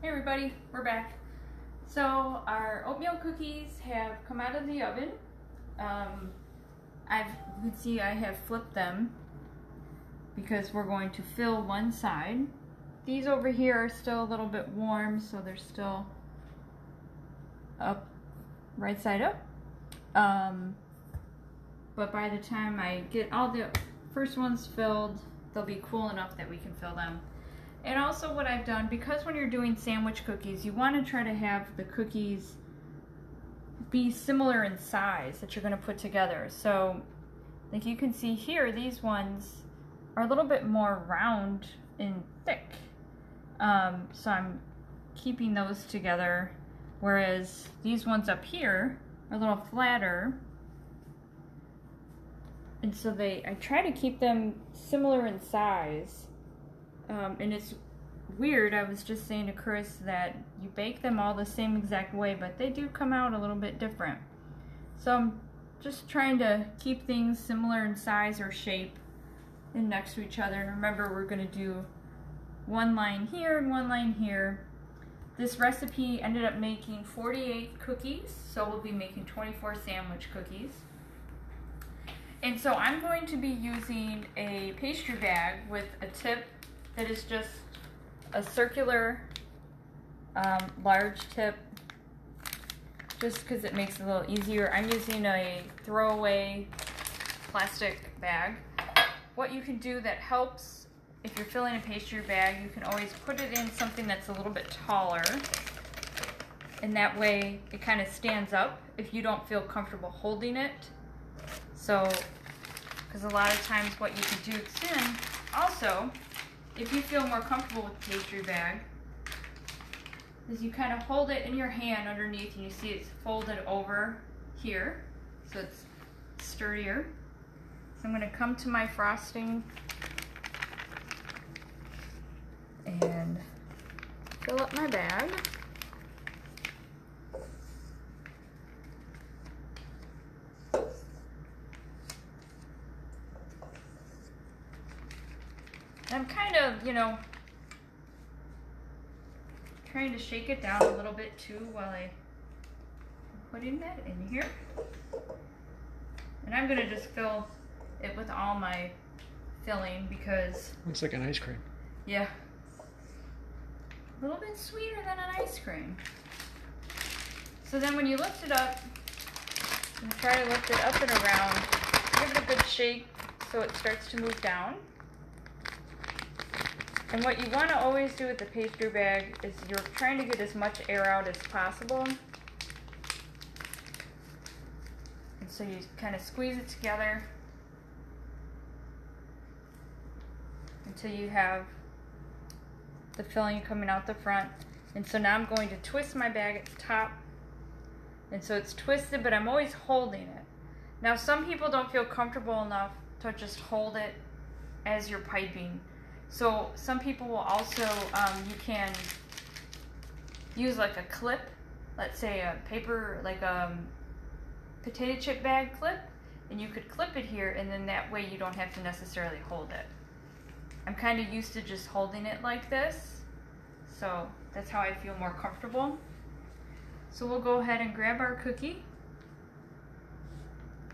Hey everybody, we're back. So our oatmeal cookies have come out of the oven. You can see I have flipped them because we're going to fill one side. These over here are still a little bit warm, so they're still up, right side up. But by the time I get all the first ones filled, they'll be cool enough that we can fill them. And also what I've done, because when you're doing sandwich cookies, you want to try to have the cookies be similar in size that you're going to put together. So like you can see here, these ones are a little bit more round and thick. So I'm keeping those together, whereas these ones up here are a little flatter. And so I try to keep them similar in size. And it's weird, I was just saying to Chris that you bake them all the same exact way, but they do come out a little bit different. So I'm just trying to keep things similar in size or shape and next to each other. And remember, we're going to do one line here and one line here. This recipe ended up making 48 cookies, so we'll be making 24 sandwich cookies. And so I'm going to be using a pastry bag with a tip that is just a circular large tip, just because it makes it a little easier. I'm using a throwaway plastic bag. What you can do that helps, if you're filling a pastry bag, you can always put it in something that's a little bit taller, and that way it kind of stands up if you don't feel comfortable holding it. So, because a lot of times what you can do then, also, if you feel more comfortable with the pastry bag, is you kind of hold it in your hand underneath and you see it's folded over here, so it's sturdier. So I'm going to come to my frosting and fill up my bag. I'm kind of, trying to shake it down a little bit too while I'm putting that in here. And I'm going to just fill it with all my filling because... Looks like an ice cream. Yeah. A little bit sweeter than an ice cream. So then when you lift it up, and try to lift it up and around, give it a good shake so it starts to move down. And what you want to always do with the pastry bag is you're trying to get as much air out as possible. And so you kind of squeeze it together until you have the filling coming out the front. And so now I'm going to twist my bag at the top. And so it's twisted, but I'm always holding it. Now some people don't feel comfortable enough to just hold it as you're piping. So some people will also, you can use like a clip, let's say a paper, like a potato chip bag clip, and you could clip it here, and then that way you don't have to necessarily hold it. I'm kind of used to just holding it like this, so that's how I feel more comfortable. So we'll go ahead and grab our cookie,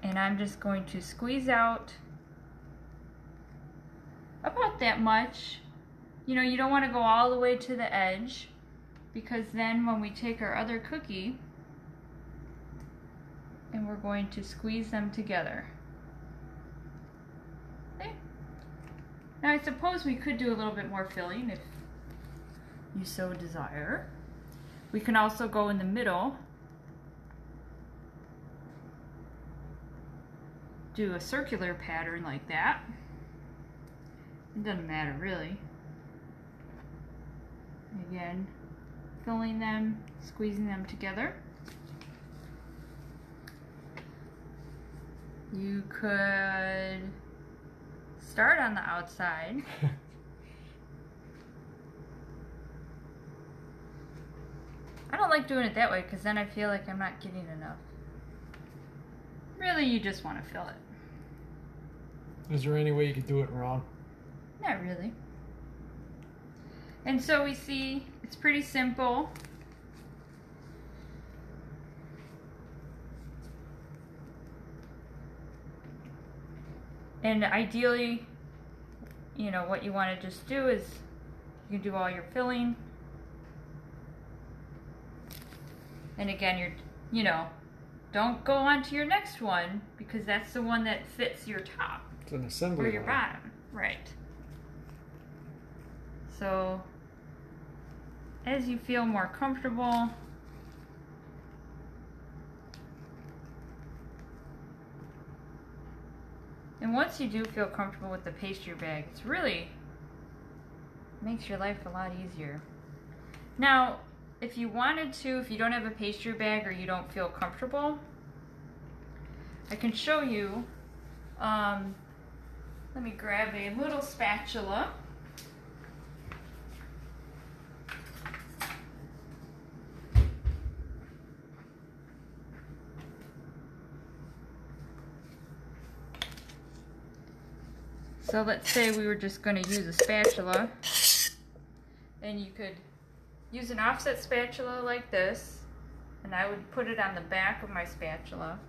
and I'm just going to squeeze out about that much. You don't want to go all the way to the edge, because then when we take our other cookie and we're going to squeeze them together. Okay. Now I suppose we could do a little bit more filling if you so desire. We can also go in the middle, do a circular pattern like that. It doesn't matter really. Again, filling them, squeezing them together. You could start on the outside. I don't like doing it that way because then I feel like I'm not getting enough. Really, you just want to fill it. Is there any way you could do it wrong? Not really. And so we see It's pretty simple. And ideally, you know, what you want to just do is you can do all your filling. And again, you know, don't go on to your next one because that's the one that fits your top. It's an assembly or your bottom. Right. So, as you feel more comfortable, and once you do feel comfortable with the pastry bag, it's really makes your life a lot easier. Now, if you wanted to, if you don't have a pastry bag or you don't feel comfortable, I can show you. Let me grab a little spatula. So let's say we were just going to use a spatula, and you could use an offset spatula like this, and I would put it on the back of my spatula,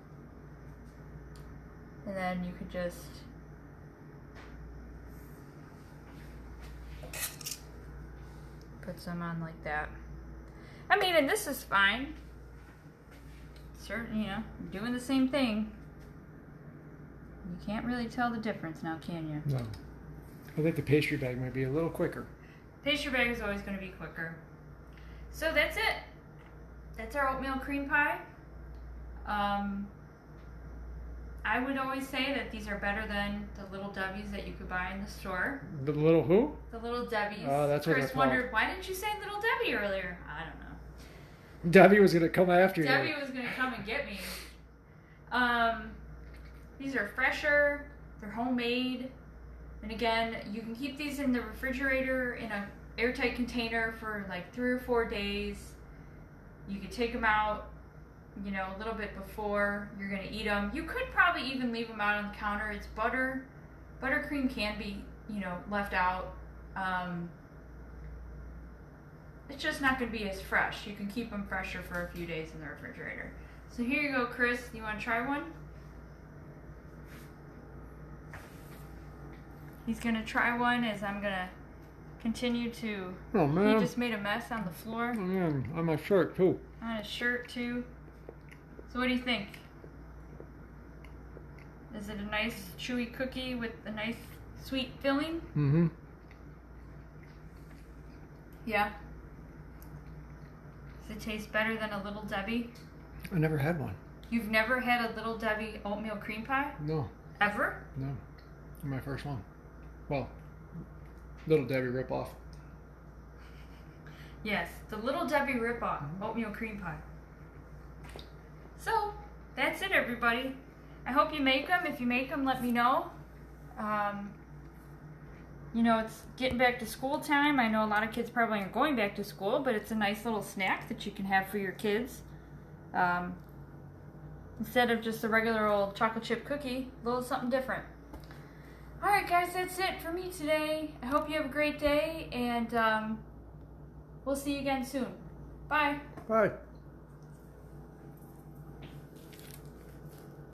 and then you could just put some on like that. I mean, and this is fine. Certainly, you know, you're doing the same thing. You can't really tell the difference now, can you? No. I think the pastry bag might be a little quicker. Pastry bag is always going to be quicker. So that's it. That's our oatmeal cream pie. I would always say that these are better than the Little Debbie's that you could buy in the store. The little who? The Little Debbie's. Oh, that's what they're Chris called. wondered, why didn't you say Little Debbie earlier? I don't know. Debbie was going to come after you. Debbie was going to come and get me. These are fresher, they're homemade, and again, you can keep these in the refrigerator in an airtight container for like 3 or 4 days. You could take them out, you know, a little bit before you're going to eat them. You could probably even leave them out on the counter. It's butter. Buttercream can be, you know, left out. It's just not going to be as fresh. You can keep them fresher for a few days in the refrigerator. So here you go, Chris. You want to try one? He's going to try one as I'm going to continue to... Oh, man. He just made a mess on the floor. Oh, man. On my shirt, too. On his shirt, too. So what do you think? Is it a nice chewy cookie with a nice sweet filling? Mm-hmm. Yeah. Does it taste better than a Little Debbie? I never had one. You've never had a Little Debbie oatmeal cream pie? No. Ever? No. My first one. Well, Little Debbie ripoff. Yes, the Little Debbie ripoff oatmeal cream pie. So, that's it, everybody. I hope you make them. If you make them, let me know. You know, it's getting back to school time. I know a lot of kids probably aren't going back to school, but it's a nice little snack that you can have for your kids. Instead of just a regular old chocolate chip cookie, a little something different. Alright guys, that's it for me today. I hope you have a great day, and we'll see you again soon. Bye. Bye.